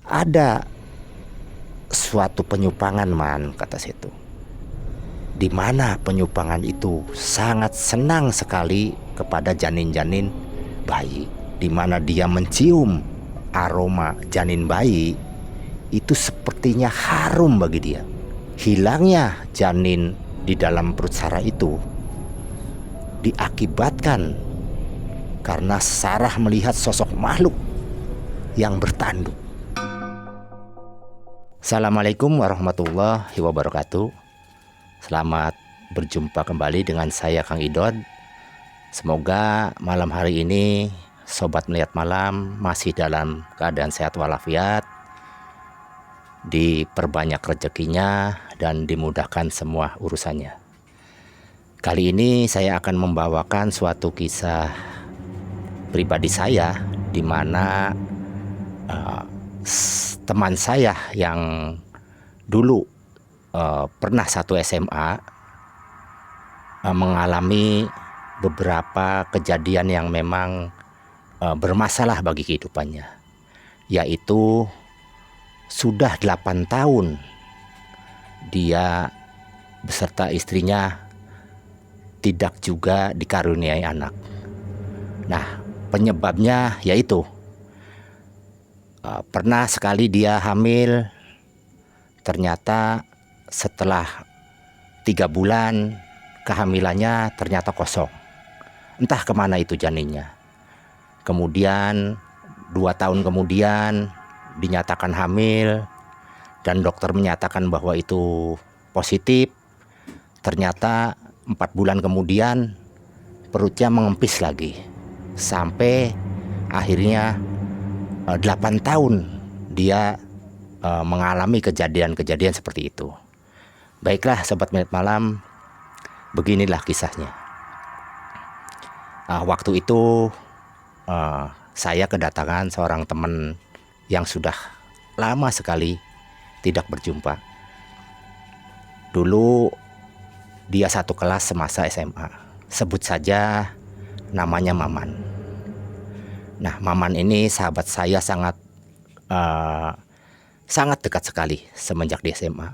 Ada suatu penyupangan, Man, kata situ. Di mana penyupangan itu sangat senang sekali kepada janin-janin bayi. Di mana dia mencium aroma janin bayi, itu sepertinya harum bagi dia. Hilangnya janin di dalam perut Sarah itu diakibatkan karena Sarah melihat sosok makhluk yang bertanduk. Assalamualaikum warahmatullahi wabarakatuh. Selamat berjumpa kembali dengan saya, Kang Idod. Semoga malam hari ini Sobat Melihat Malam masih dalam keadaan sehat walafiat, diperbanyak rezekinya, dan dimudahkan semua urusannya. Kali ini saya akan membawakan suatu kisah pribadi saya, di mana teman saya yang dulu pernah satu SMA mengalami beberapa kejadian yang memang bermasalah bagi kehidupannya, yaitu sudah 8 tahun dia beserta istrinya tidak juga dikaruniai anak. Nah, penyebabnya yaitu pernah sekali dia hamil, ternyata setelah 3 bulan kehamilannya ternyata kosong. Entah kemana itu janinnya. Kemudian 2 tahun kemudian dinyatakan hamil, dan dokter menyatakan bahwa itu positif. Ternyata 4 bulan kemudian perutnya mengempis lagi, sampai akhirnya 8 tahun dia mengalami kejadian-kejadian seperti itu. Baiklah Sobat Melihat Malam, beginilah kisahnya. Waktu itu saya kedatangan seorang teman yang sudah lama sekali tidak berjumpa. Dulu dia satu kelas semasa SMA. Sebut saja namanya Maman. Nah, Maman ini sahabat saya sangat dekat sekali semenjak di SMA.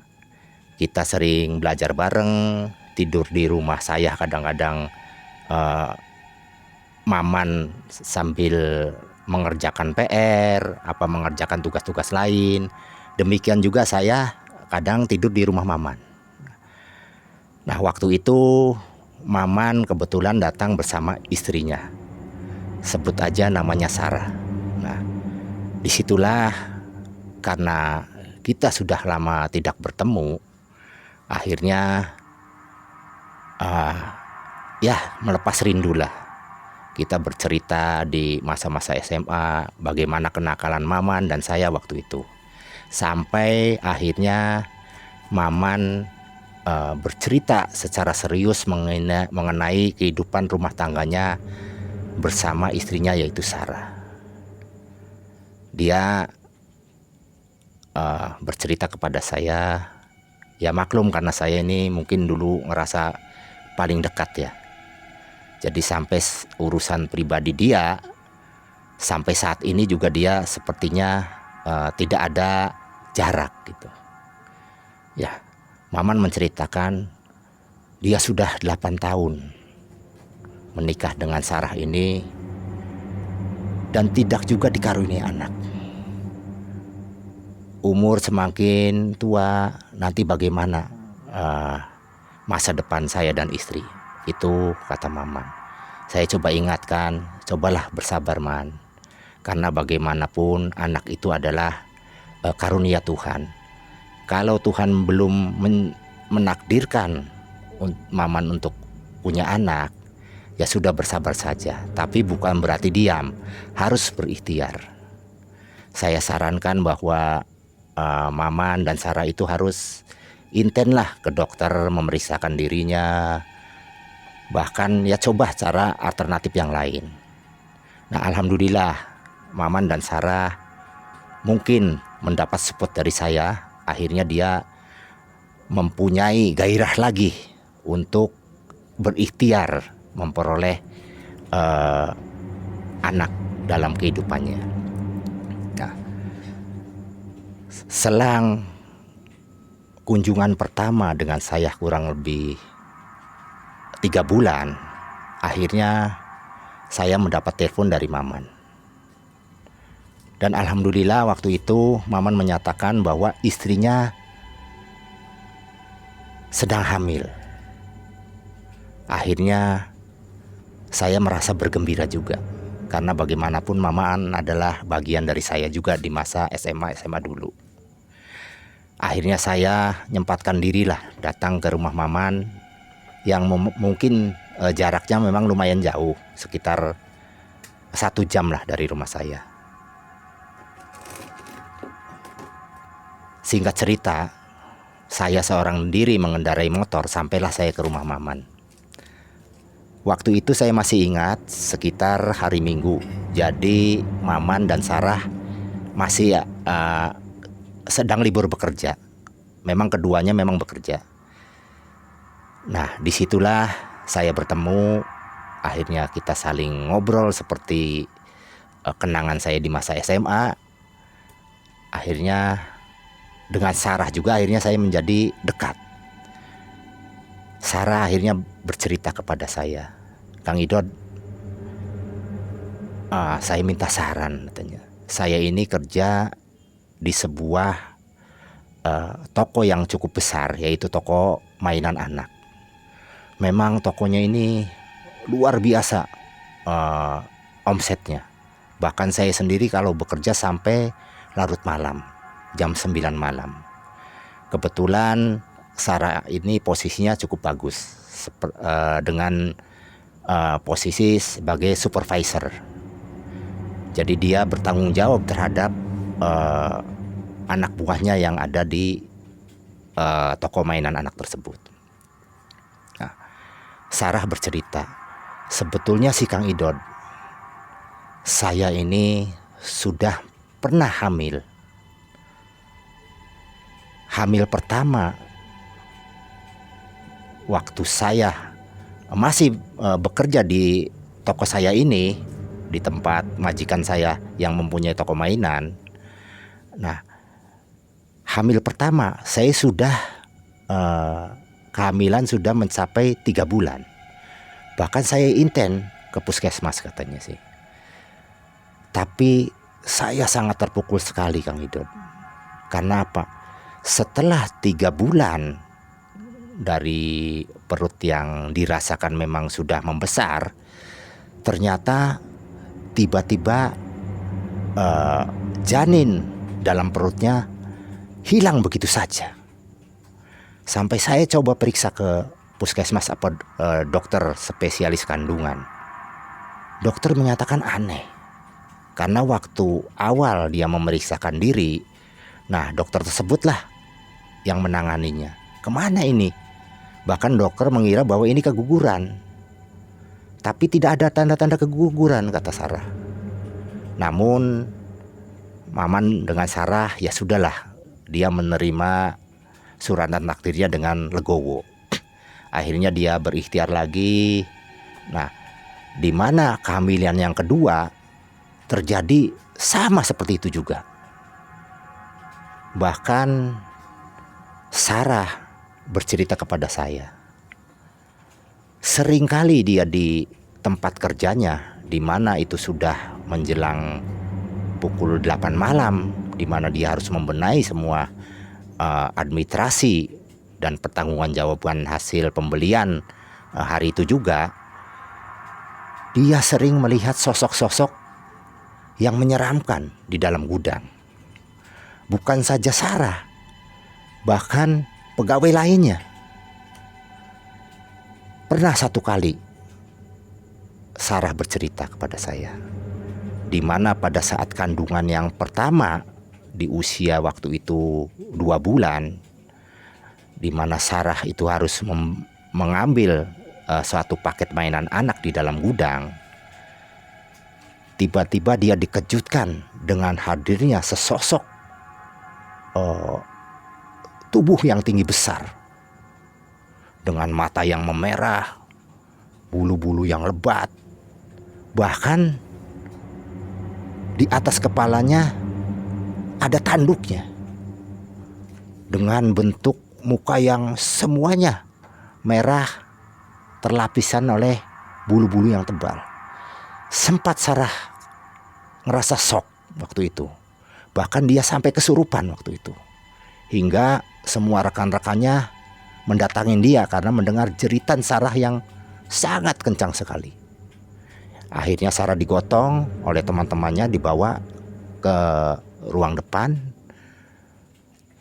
Kita sering belajar bareng, tidur di rumah saya kadang-kadang. Maman sambil mengerjakan PR, mengerjakan tugas-tugas lain. Demikian juga saya kadang tidur di rumah Maman. Nah, waktu itu Maman kebetulan datang bersama istrinya. Sebut aja namanya Sarah. Nah, disitulah karena kita sudah lama tidak bertemu, akhirnya melepas rindulah. Kita bercerita di masa-masa SMA bagaimana kenakalan Maman dan saya waktu itu. Sampai akhirnya Maman bercerita secara serius mengenai kehidupan rumah tangganya bersama istrinya, yaitu Sarah. Dia bercerita kepada saya, ya maklum karena saya ini mungkin dulu ngerasa paling dekat ya. Jadi sampai urusan pribadi dia, sampai saat ini juga dia sepertinya tidak ada jarak gitu. Ya, Maman menceritakan dia sudah 8 tahun menikah dengan Sarah ini dan tidak juga dikaruniai anak. Umur semakin tua, nanti bagaimana masa depan saya dan istri? Itu kata Maman. Saya coba ingatkan, cobalah bersabar, Man. Karena bagaimanapun anak itu adalah karunia Tuhan. Kalau Tuhan belum menakdirkan Maman untuk punya anak, ya sudah bersabar saja. Tapi bukan berarti diam, harus berikhtiar. Saya sarankan bahwa Maman dan Sarah itu harus intenlah ke dokter memeriksakan dirinya, bahkan ya coba cara alternatif yang lain. Nah, alhamdulillah Maman dan Sarah mungkin mendapat support dari saya. Akhirnya dia mempunyai gairah lagi untuk berikhtiar memperoleh anak dalam kehidupannya. Nah, Selang kunjungan pertama dengan saya kurang lebih 3 bulan, akhirnya saya mendapat telepon dari Maman. Dan alhamdulillah waktu itu Maman menyatakan bahwa istrinya sedang hamil. Akhirnya saya merasa bergembira juga, karena bagaimanapun Maman adalah bagian dari saya juga di masa SMA dulu. Akhirnya saya nyempatkan dirilah datang ke rumah Maman yang mungkin jaraknya memang lumayan jauh, sekitar 1 jam lah dari rumah saya. Singkat cerita, saya seorang diri mengendarai motor sampailah saya ke rumah Maman. Waktu itu saya masih ingat, sekitar hari Minggu. Jadi Maman dan Sarah masih sedang libur bekerja. Memang keduanya memang bekerja. Nah, disitulah saya bertemu. Akhirnya kita saling ngobrol seperti kenangan saya di masa SMA. Akhirnya dengan Sarah juga akhirnya saya menjadi dekat. Sarah akhirnya bercerita kepada saya, "Kang Idod, saya minta saran," katanya. "Saya ini kerja di sebuah toko yang cukup besar, yaitu toko mainan anak. Memang tokonya ini luar biasa omsetnya. Bahkan saya sendiri kalau bekerja sampai larut malam, jam 9 malam. Kebetulan Sarah ini posisinya cukup bagus, dengan posisi sebagai supervisor. Jadi dia bertanggung jawab terhadap anak buahnya yang ada di toko mainan anak tersebut." Nah, Sarah bercerita, "Sebetulnya sih Kang Idod, saya ini sudah pernah hamil. Hamil pertama waktu saya masih bekerja di toko saya ini, di tempat majikan saya yang mempunyai toko mainan. Nah, hamil pertama saya sudah kehamilan sudah mencapai 3 bulan. Bahkan saya inten ke puskesmas," katanya sih. "Tapi saya sangat terpukul sekali Kang Idod. Karena apa? Setelah 3 bulan dari perut yang dirasakan memang sudah membesar, ternyata tiba-tiba janin dalam perutnya hilang begitu saja. Sampai saya coba periksa ke puskesmas dokter spesialis kandungan. Dokter menyatakan aneh. Karena waktu awal dia memeriksakan diri, nah dokter tersebutlah yang menanganinya. Kemana ini? Bahkan dokter mengira bahwa ini keguguran. Tapi tidak ada tanda-tanda keguguran," kata Sarah. Namun Maman dengan Sarah ya sudahlah, dia menerima suratan takdirnya dengan legowo. Akhirnya dia berikhtiar lagi. Nah, di mana kehamilan yang kedua terjadi sama seperti itu juga. Bahkan Sarah bercerita kepada saya, seringkali dia di tempat kerjanya, di mana itu sudah menjelang pukul 8 malam, di mana dia harus membenahi semua administrasi dan pertanggungjawaban hasil pembelian hari itu juga. Dia sering melihat sosok-sosok yang menyeramkan di dalam gudang. Bukan saja Sarah, bahkan pegawai lainnya. Pernah satu kali Sarah bercerita kepada saya, di mana pada saat kandungan yang pertama di usia waktu itu 2 bulan, di mana Sarah itu harus mengambil suatu paket mainan anak di dalam gudang. Tiba-tiba dia dikejutkan dengan hadirnya sesosok tubuh yang tinggi besar, dengan mata yang memerah, bulu-bulu yang lebat. Bahkan di atas kepalanya ada tanduknya. dengan bentuk muka yang semuanya merah, terlapisan oleh bulu-bulu yang tebal. Sempat Sarah ngerasa shock waktu itu. Bahkan dia sampai kesurupan waktu itu. Hingga semua rekan-rekannya mendatangi dia karena mendengar jeritan Sarah yang sangat kencang sekali. Akhirnya Sarah digotong oleh teman-temannya, dibawa ke ruang depan.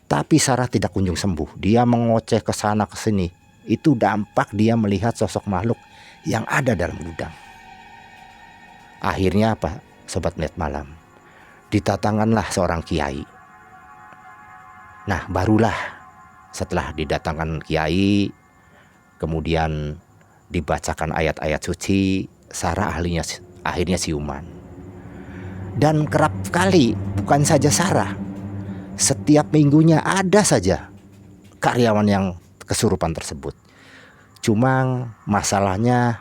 Tapi Sarah tidak kunjung sembuh. Dia mengoceh ke sana ke sini. Itu dampak dia melihat sosok makhluk yang ada dalam gudang. Akhirnya apa, Sobat Melihat Malam? Didatangkanlah seorang kiai. Nah, barulah setelah didatangkan kiai, kemudian dibacakan ayat-ayat suci, Sarah akhirnya siuman. Dan kerap kali, bukan saja Sarah, setiap minggunya ada saja karyawan yang kesurupan tersebut. Cuma masalahnya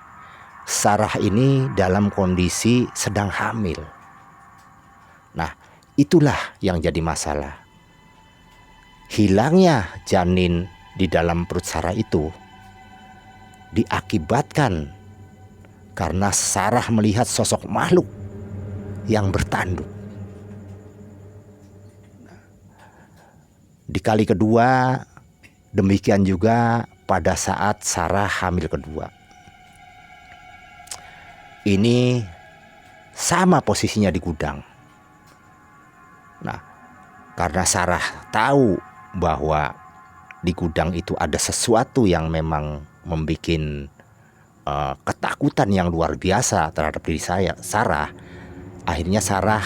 Sarah ini dalam kondisi sedang hamil. Nah, itulah yang jadi masalah. Hilangnya janin di dalam perut Sarah itu diakibatkan karena Sarah melihat sosok makhluk yang bertanduk. Di kali kedua, demikian juga pada saat Sarah hamil kedua. Ini sama posisinya di gudang. Nah, karena Sarah tahu bahwa di gudang itu ada sesuatu yang memang membuat ketakutan yang luar biasa terhadap diri Sarah. Akhirnya Sarah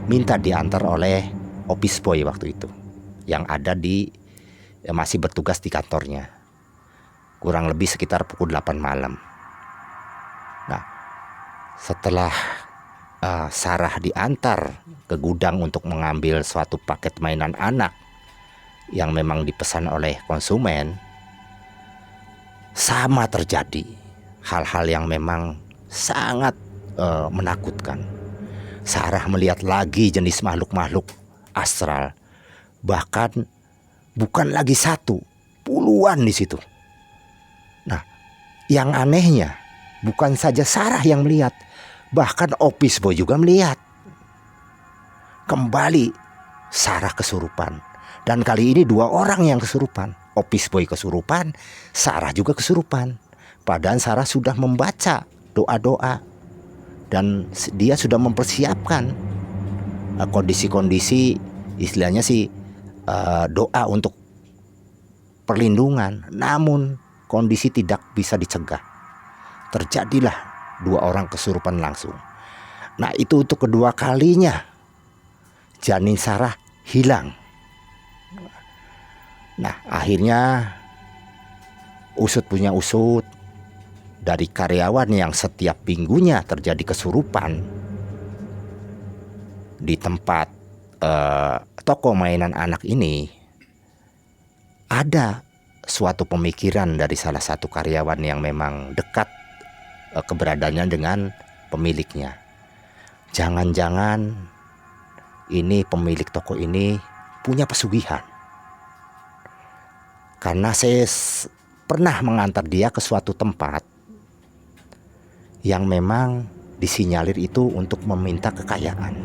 minta diantar oleh office boy waktu itu, yang ada masih bertugas di kantornya. Kurang lebih sekitar pukul 8 malam. Nah, setelah Sarah diantar ke gudang untuk mengambil suatu paket mainan anak yang memang dipesan oleh konsumen, sama terjadi hal-hal yang memang sangat menakutkan. Sarah melihat lagi jenis makhluk-makhluk astral, bahkan bukan lagi satu, puluhan di situ. Nah, yang anehnya bukan saja Sarah yang melihat, bahkan office boy juga melihat. Kembali Sarah kesurupan. Dan kali ini 2 orang yang kesurupan. Office boy kesurupan, Sarah juga kesurupan. Padahal Sarah sudah membaca doa-doa. Dan dia sudah mempersiapkan kondisi-kondisi, istilahnya sih doa untuk perlindungan. Namun kondisi tidak bisa dicegah. Terjadilah 2 orang kesurupan langsung. Nah, itu untuk kedua kalinya janin Sarah hilang. Nah, akhirnya usut punya usut, dari karyawan yang setiap minggunya terjadi kesurupan di tempat toko mainan anak ini, ada suatu pemikiran dari salah satu karyawan yang memang dekat keberadaannya dengan pemiliknya. Jangan-jangan ini pemilik toko ini punya pesugihan. Karena saya pernah mengantar dia ke suatu tempat yang memang disinyalir itu untuk meminta kekayaan.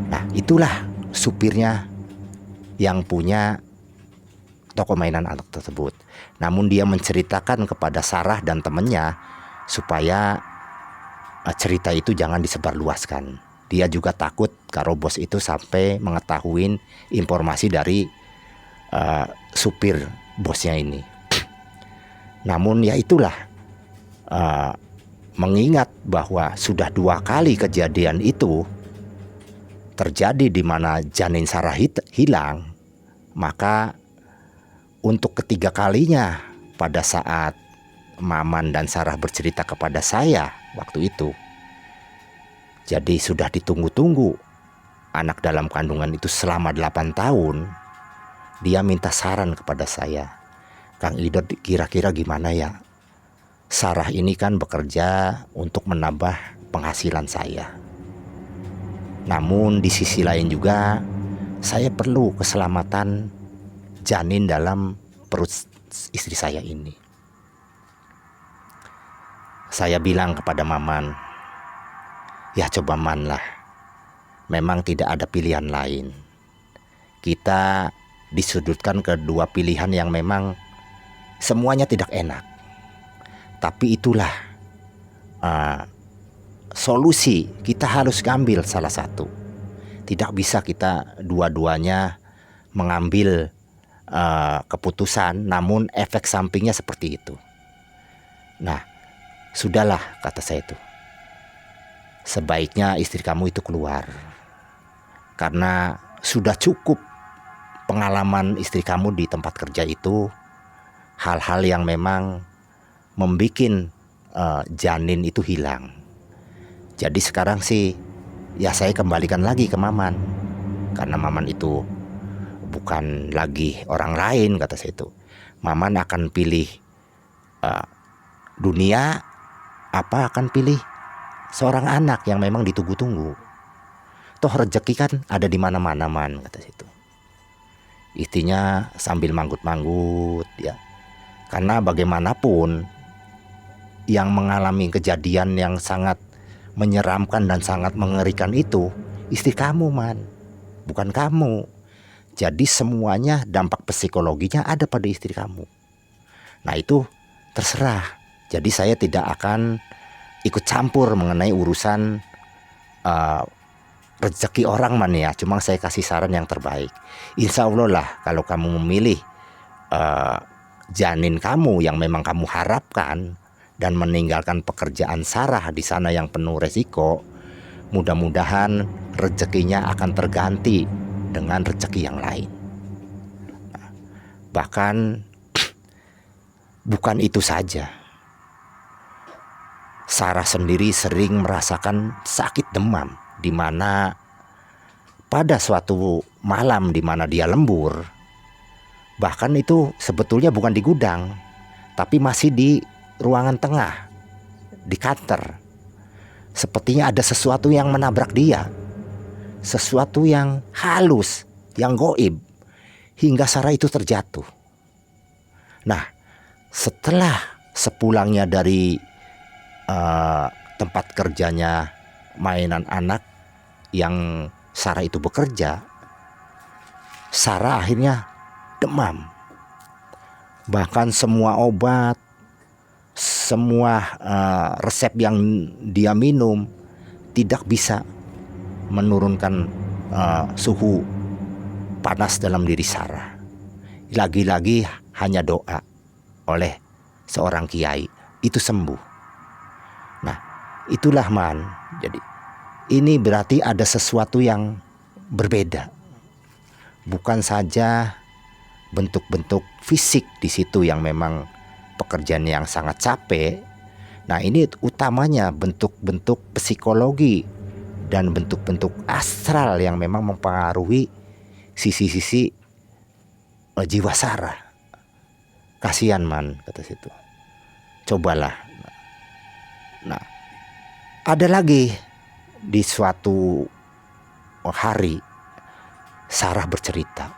Nah, itulah supirnya yang punya toko mainan anak tersebut. Namun dia menceritakan kepada Sarah dan temannya supaya cerita itu jangan disebarluaskan. Dia juga takut kalau bos itu sampai mengetahui informasi dari supir bosnya ini. Namun ya itulah, mengingat bahwa sudah 2 kali kejadian itu terjadi di mana janin Sarah hilang, maka untuk ketiga kalinya pada saat Maman dan Sarah bercerita kepada saya waktu itu, jadi sudah ditunggu-tunggu anak dalam kandungan itu selama 8 tahun. Dia minta saran kepada saya, Kang Idot, kira-kira gimana ya? Sarah ini kan bekerja untuk menambah penghasilan saya. Namun di sisi lain juga saya perlu keselamatan janin dalam perut istri saya ini. Saya bilang kepada Maman, ya coba Man lah, memang tidak ada pilihan lain. Kita disudutkan kedua pilihan yang memang semuanya tidak enak. Tapi itulah solusi, kita harus ambil salah satu. Tidak bisa kita dua-duanya mengambil keputusan, namun efek sampingnya seperti itu. Nah, sudahlah, kata saya itu. Sebaiknya istri kamu itu keluar. Karena sudah cukup pengalaman istri kamu di tempat kerja itu, hal-hal yang memang membuat janin itu hilang. Jadi sekarang sih ya saya kembalikan lagi ke Maman. Karena Maman itu bukan lagi orang lain, kata saya itu. Maman akan pilih dunia apa akan pilih seorang anak yang memang ditunggu-tunggu. Toh rezeki kan ada di mana-mana, Man, kata situ. Istrinya sambil manggut-manggut ya. Karena bagaimanapun yang mengalami kejadian yang sangat menyeramkan dan sangat mengerikan itu istri kamu, Man, bukan kamu. Jadi semuanya dampak psikologinya ada pada istri kamu. Nah itu terserah. Jadi saya tidak akan ikut campur mengenai urusan rezeki orang, Man, ya. Cuma saya kasih saran yang terbaik. Insya Allah lah kalau kamu memilih janin kamu yang memang kamu harapkan dan meninggalkan pekerjaan Sarah di sana yang penuh resiko, mudah-mudahan rezekinya akan terganti dengan rezeki yang lain. Nah, bahkan bukan itu saja. Sarah sendiri sering merasakan sakit demam, di mana pada suatu malam di mana dia lembur, bahkan itu sebetulnya bukan di gudang, tapi masih di ruangan tengah, di kantor. Sepertinya ada sesuatu yang menabrak dia, sesuatu yang halus, yang goib, hingga Sarah itu terjatuh. Nah, setelah sepulangnya dari tempat kerjanya mainan anak yang Sarah itu bekerja, Sarah akhirnya demam. Bahkan semua obat, semua resep yang dia minum tidak bisa menurunkan suhu panas dalam diri Sarah. Lagi-lagi hanya doa oleh seorang kiai itu sembuh. Nah, itulah, Man. Jadi ini berarti ada sesuatu yang berbeda. Bukan saja bentuk-bentuk fisik di situ yang memang pekerjaan yang sangat capek. Nah, ini utamanya bentuk-bentuk psikologi dan bentuk-bentuk astral yang memang mempengaruhi sisi-sisi jiwa Sarah. Kasihan, Man, kata situ. Cobalah. Nah, ada lagi di suatu hari Sarah bercerita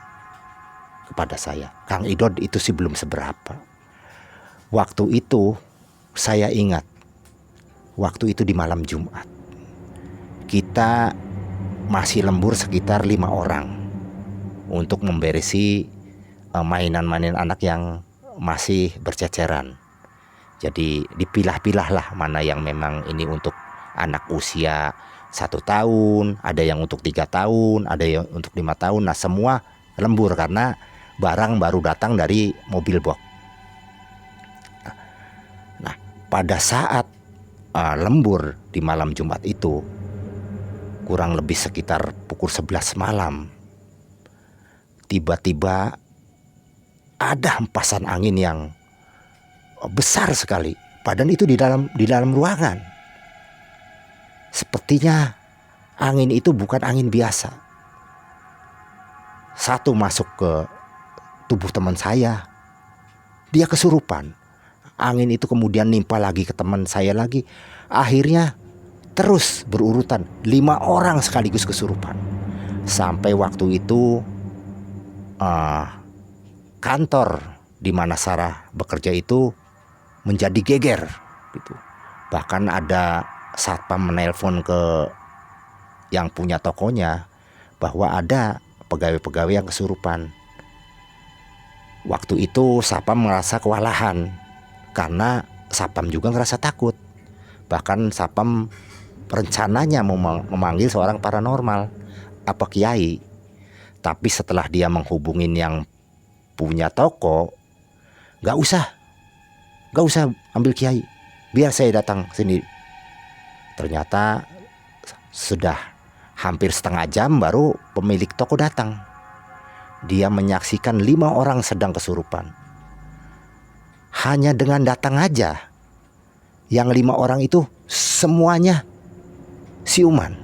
kepada saya, Kang Idod, itu sih belum seberapa. Waktu itu saya ingat, waktu itu di malam Jumat. Kita masih lembur sekitar 5 orang untuk memberesi mainan-mainan anak yang masih berceceran. Jadi dipilah-pilah lah mana yang memang ini untuk anak usia 1 tahun, ada yang untuk 3 tahun, ada yang untuk 5 tahun. Nah semua lembur karena barang baru datang dari mobil box. Nah pada saat lembur di malam Jumat itu, kurang lebih sekitar pukul 11 malam, tiba-tiba ada hempasan angin yang besar sekali. Padahal itu di dalam ruangan. Sepertinya angin itu bukan angin biasa. Satu masuk ke tubuh teman saya, dia kesurupan. Angin itu kemudian nimpa lagi ke teman saya lagi. Akhirnya terus berurutan 5 orang sekaligus kesurupan. Sampai waktu itu eh, kantor di mana Sarah bekerja itu menjadi geger gitu. Bahkan ada satpam menelpon ke yang punya tokonya bahwa ada pegawai-pegawai yang kesurupan. Waktu itu satpam merasa kewalahan karena satpam juga ngerasa takut. Bahkan satpam rencananya memanggil seorang paranormal apa kiai. Tapi setelah dia menghubungin yang punya toko, nggak usah ambil kiai, biar saya datang sendiri. Ternyata sudah hampir setengah jam baru pemilik toko datang. Dia menyaksikan 5 orang sedang kesurupan. Hanya dengan datang aja, yang 5 orang itu semuanya siuman,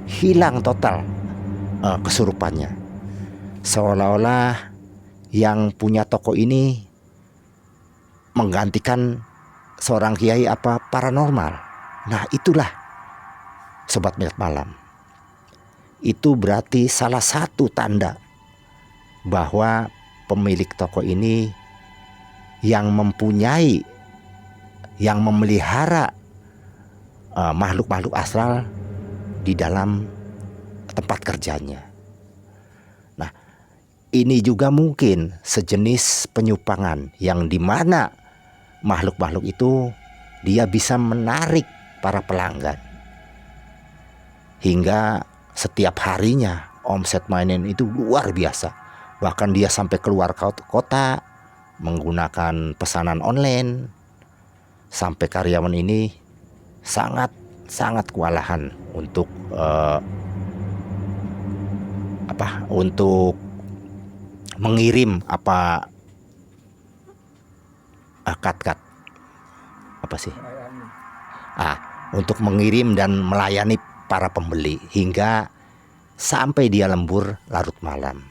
hilang total kesurupannya. Seolah-olah yang punya toko ini menggantikan seorang kiai apa paranormal. Nah, itulah Sobat Melihat Malam. Itu berarti salah satu tanda bahwa pemilik toko ini yang mempunyai, yang memelihara makhluk-makhluk astral di dalam tempat kerjanya. Nah, ini juga mungkin sejenis penyupangan yang dimana makhluk-makhluk itu dia bisa menarik para pelanggan. Hingga setiap harinya omset mainan itu luar biasa. Bahkan dia sampai keluar kota menggunakan pesanan online. Sampai karyawan ini sangat kewalahan untuk untuk mengirim cut apa sih? Untuk mengirim dan melayani para pembeli hingga sampai dia lembur larut malam.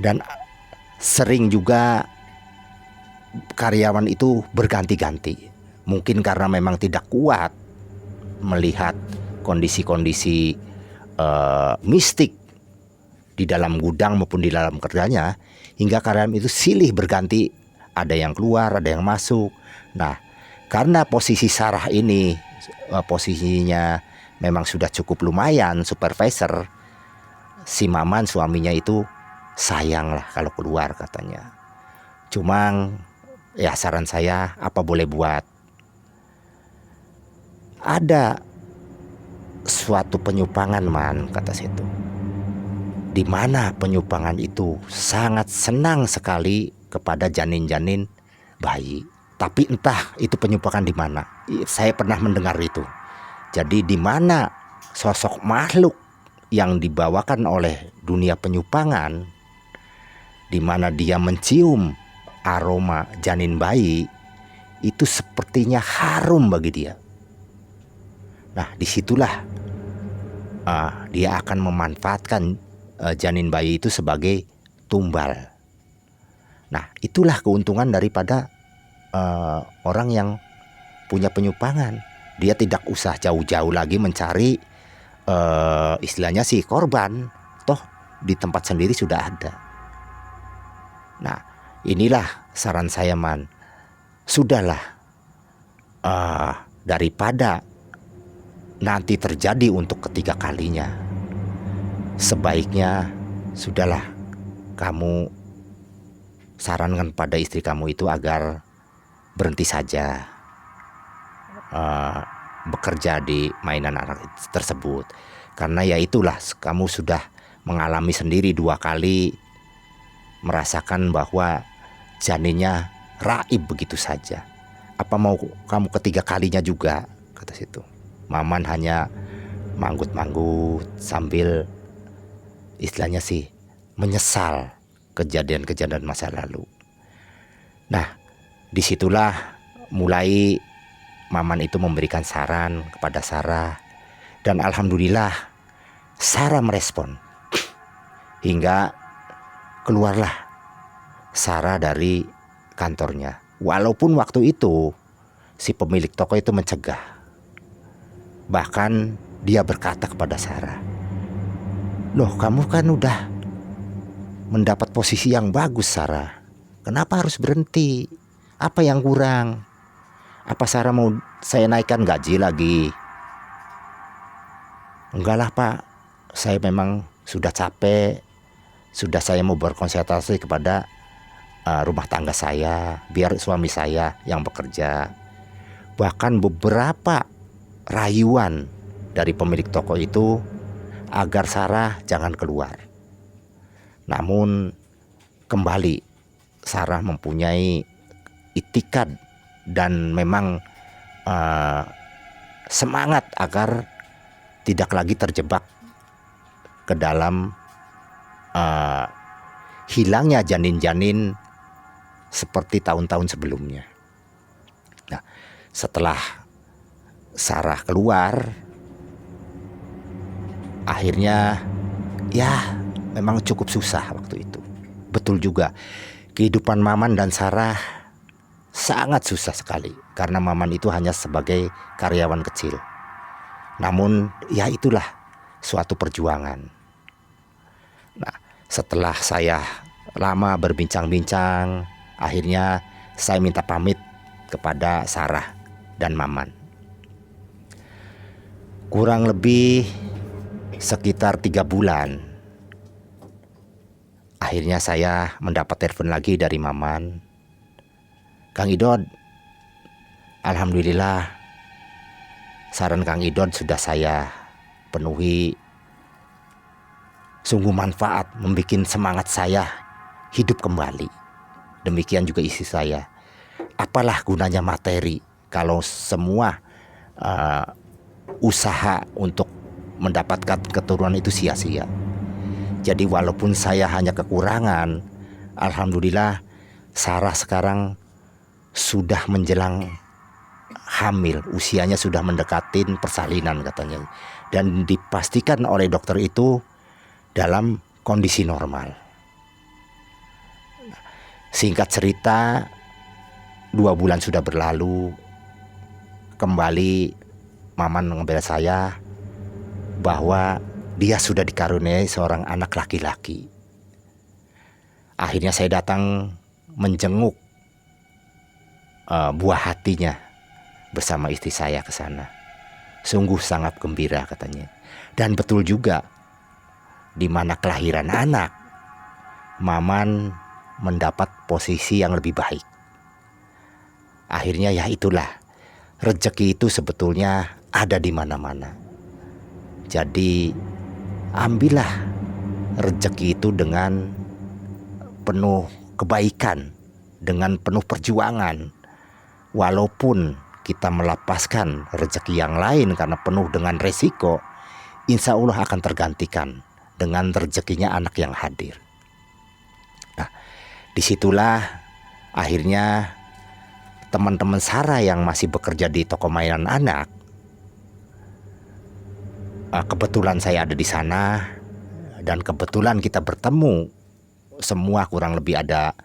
Dan sering juga karyawan itu berganti-ganti. Mungkin karena memang tidak kuat melihat kondisi-kondisi mistik di dalam gudang maupun di dalam kerjanya, hingga karyawan itu silih berganti, ada yang keluar, ada yang masuk. Nah, karena posisi Sarah ini posisinya memang sudah cukup lumayan, supervisor, si Maman suaminya itu sayang lah kalau keluar katanya. Cuma ya saran saya, apa boleh buat. Ada suatu penyupangan Man, kata situ, di mana penyupangan itu sangat senang sekali kepada janin-janin bayi. Tapi entah itu penyupangan di mana. Saya pernah mendengar itu. Jadi di mana sosok makhluk yang dibawakan oleh dunia penyupangan, di mana dia mencium aroma janin bayi, itu sepertinya harum bagi dia. Nah, disitulah dia akan memanfaatkan janin bayi itu sebagai tumbal. Nah, itulah keuntungan daripada orang yang punya penyupangan. Dia tidak usah jauh-jauh lagi mencari istilahnya si korban, toh di tempat sendiri sudah ada. Nah, inilah saran saya Man, sudahlah daripada nanti terjadi untuk ketiga kalinya, sebaiknya sudahlah kamu sarankan pada istri kamu itu agar berhenti saja bekerja di mainan anak tersebut. Karena ya itulah, kamu sudah mengalami sendiri 2 kali merasakan bahwa janinnya raib begitu saja. Apa mau kamu ketiga kalinya juga, kata situ. Maman hanya manggut-manggut sambil istilahnya sih menyesal kejadian-kejadian masa lalu. Nah, disitulah mulai Maman itu memberikan saran kepada Sarah, dan alhamdulillah Sarah merespon hingga keluarlah Sarah dari kantornya. Walaupun waktu itu si pemilik toko itu mencegah. Bahkan dia berkata kepada Sarah, Loh, kamu kan udah mendapat posisi yang bagus, Sarah. Kenapa harus berhenti? Apa yang kurang? Apa Sarah mau saya naikkan gaji lagi? Enggak lah, Pak. Saya memang sudah capek. Sudah saya mau berkonsentrasi kepada rumah tangga saya, biar suami saya yang bekerja. Bahkan beberapa rayuan dari pemilik toko itu agar Sarah jangan keluar. Namun kembali Sarah mempunyai itikad dan memang semangat agar tidak lagi terjebak ke dalam hilangnya janin-janin seperti tahun-tahun sebelumnya. Nah, setelah Sarah keluar, akhirnya ya memang cukup susah waktu itu. Betul juga, kehidupan Maman dan Sarah sangat susah sekali karena Maman itu hanya sebagai karyawan kecil. Namun ya itulah suatu perjuangan. Nah, setelah saya lama berbincang-bincang, akhirnya saya minta pamit kepada Sarah dan Maman. Kurang lebih sekitar 3 bulan, akhirnya saya mendapat telepon lagi dari Maman. Kang Idod, alhamdulillah saran Kang Idod sudah saya penuhi. Sungguh manfaat, membuat semangat saya hidup kembali. Demikian juga istri saya. Apalah gunanya materi kalau semua usaha untuk mendapatkan keturunan itu sia-sia. Jadi walaupun saya hanya kekurangan, alhamdulillah Sarah sekarang sudah menjelang hamil, usianya sudah mendekatin persalinan katanya. Dan dipastikan oleh dokter itu dalam kondisi normal. Singkat cerita, 2 bulan sudah berlalu. Kembali Maman membela saya bahwa dia sudah dikaruniai seorang anak laki-laki. Akhirnya saya datang menjenguk buah hatinya bersama istri saya ke sana. Sungguh sangat gembira katanya. Dan betul juga, di mana kelahiran anak, Maman mendapat posisi yang lebih baik. Akhirnya ya itulah, rezeki itu sebetulnya ada di mana-mana. Jadi ambillah rezeki itu dengan penuh kebaikan, dengan penuh perjuangan. Walaupun kita melepaskan rezeki yang lain karena penuh dengan resiko, insya Allah akan tergantikan dengan rezekinya anak yang hadir. Nah, disitulah akhirnya teman-teman Sarah yang masih bekerja di toko mainan anak, kebetulan saya ada di sana dan kebetulan kita bertemu semua, kurang lebih ada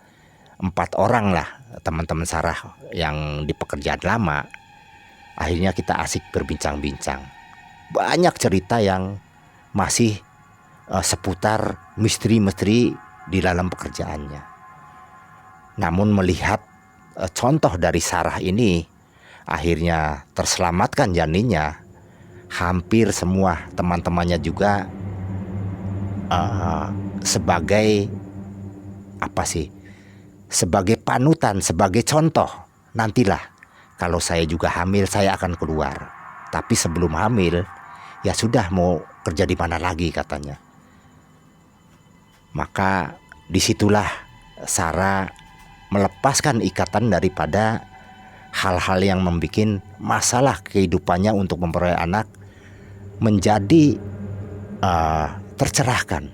4 orang lah teman-teman Sarah yang di pekerjaan lama. Akhirnya kita asik berbincang-bincang. Banyak cerita yang masih seputar misteri-misteri di dalam pekerjaannya. Namun melihat contoh dari Sarah ini, akhirnya terselamatkan janinnya. Hampir semua teman-temannya juga sebagai sebagai panutan, sebagai contoh. Nantilah kalau saya juga hamil, saya akan keluar. Tapi sebelum hamil, ya sudah, mau kerja di mana lagi katanya. Maka disitulah Sarah melepaskan ikatan daripada hal-hal yang membuat masalah kehidupannya untuk memperoleh anak menjadi tercerahkan.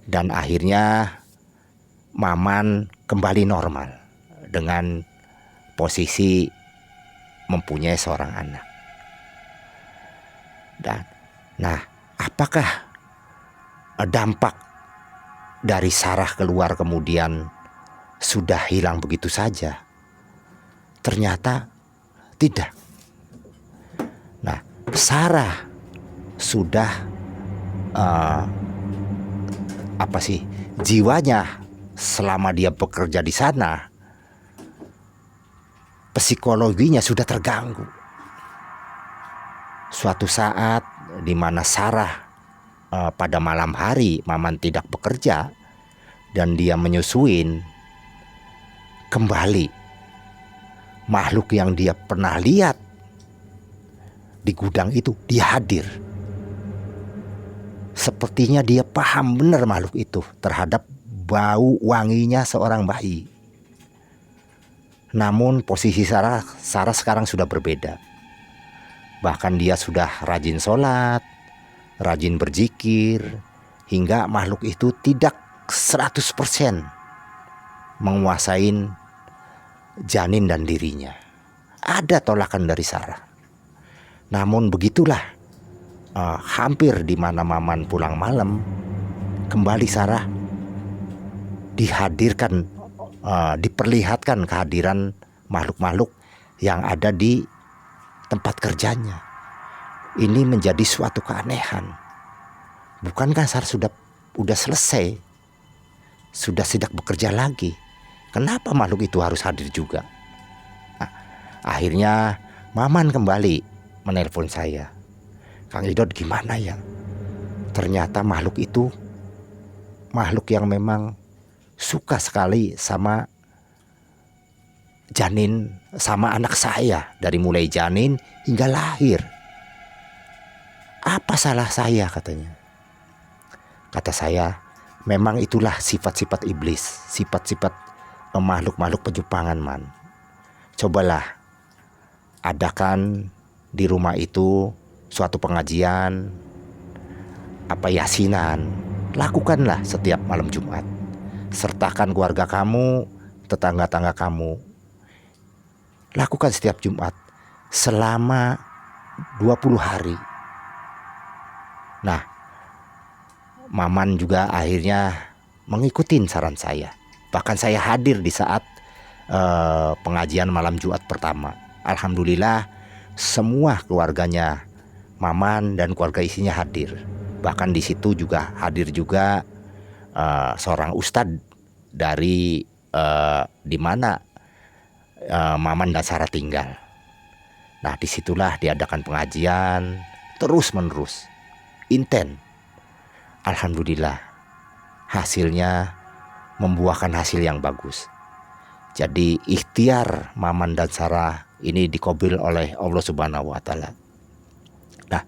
Dan akhirnya Maman kembali normal dengan posisi mempunyai seorang anak. Dan nah, apakah dampak dari Sarah keluar kemudian sudah hilang begitu saja? Ternyata tidak. Nah, Sarah sudah uh, apa sih, jiwanya selama dia bekerja di sana, psikologinya sudah terganggu. Suatu saat di mana Sarah pada malam hari Maman tidak bekerja dan dia menyusuin, kembali makhluk yang dia pernah lihat di gudang itu dia hadir. Sepertinya dia paham benar makhluk itu terhadap bau wanginya seorang bayi. Namun posisi Sarah sekarang sudah berbeda. Bahkan dia sudah rajin sholat, rajin berzikir, hingga makhluk itu tidak 100% menguasain janin dan dirinya. Ada tolakan dari Sarah. Namun begitulah, hampir di mana Maman pulang malam, kembali Sarah dihadirkan, diperlihatkan kehadiran makhluk-makhluk yang ada di tempat kerjanya. Ini menjadi suatu keanehan. Bukankah Sarah sudah selesai, sudah tidak bekerja lagi? Kenapa makhluk itu harus hadir juga? Nah, akhirnya Maman kembali menelpon saya. Kang Idot, gimana ya? Ternyata makhluk itu makhluk yang memang suka sekali sama janin, sama anak saya, dari mulai janin hingga lahir. Apa salah saya, katanya? Kata saya, memang itulah sifat-sifat iblis, sifat-sifat makhluk-makhluk penyimpangan, Man. Cobalah adakan di rumah itu suatu pengajian, yasinan. Lakukanlah setiap malam Jumat. Sertakan keluarga kamu, tetangga-tangga kamu. Lakukan setiap Jumat selama 20 hari. Nah, Maman juga akhirnya mengikuti saran saya. Bahkan saya hadir di saat pengajian malam Jumat pertama. Alhamdulillah semua keluarganya Maman dan keluarga isinya hadir. Bahkan di situ juga hadir juga seorang ustadz dari di mana Maman dan Sarah tinggal. Nah, disitulah diadakan pengajian terus menerus, intens. Alhamdulillah hasilnya membuahkan hasil yang bagus. Jadi ikhtiar Maman dan Sarah ini dikabul oleh Allah Subhanahu wa Ta'ala. Nah,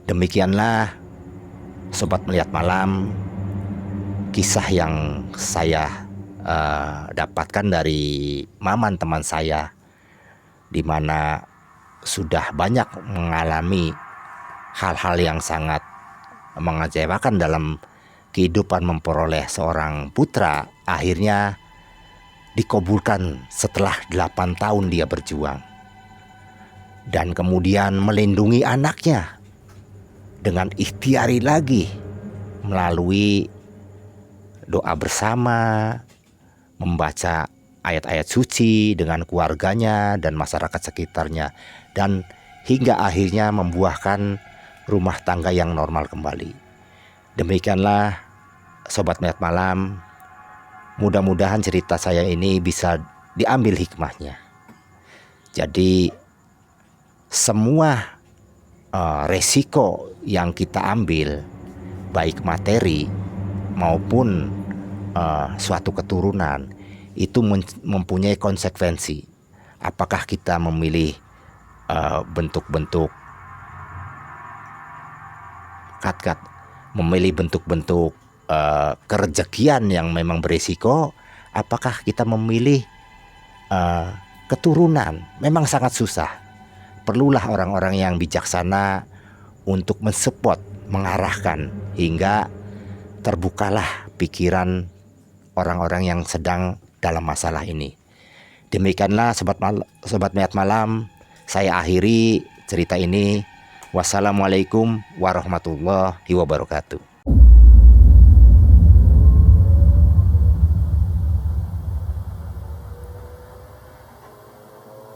demikianlah Sobat Melihat Malam, kisah yang saya dapatkan dari Maman teman saya, di mana sudah banyak mengalami hal-hal yang sangat mengecewakan dalam kehidupan memperoleh seorang putra. Akhirnya dikabulkan setelah 8 tahun dia berjuang, dan kemudian melindungi anaknya dengan ikhtiari lagi melalui doa bersama, membaca ayat-ayat suci dengan keluarganya dan masyarakat sekitarnya, dan hingga akhirnya membuahkan rumah tangga yang normal kembali. Demikianlah Sobat Melihat Malam, mudah-mudahan cerita saya ini bisa diambil hikmahnya. Jadi semua resiko yang kita ambil, baik materi maupun suatu keturunan, itu mempunyai konsekuensi. Apakah kita memilih bentuk-bentuk memilih bentuk-bentuk kerejekian yang memang berisiko, apakah kita memilih keturunan? Memang sangat susah. Perlulah orang-orang yang bijaksana untuk mensupport, mengarahkan, hingga terbukalah pikiran orang-orang yang sedang dalam masalah ini. Demikianlah Sobat Melihat Malam, saya akhiri cerita ini. Wassalamualaikum warahmatullahi wabarakatuh.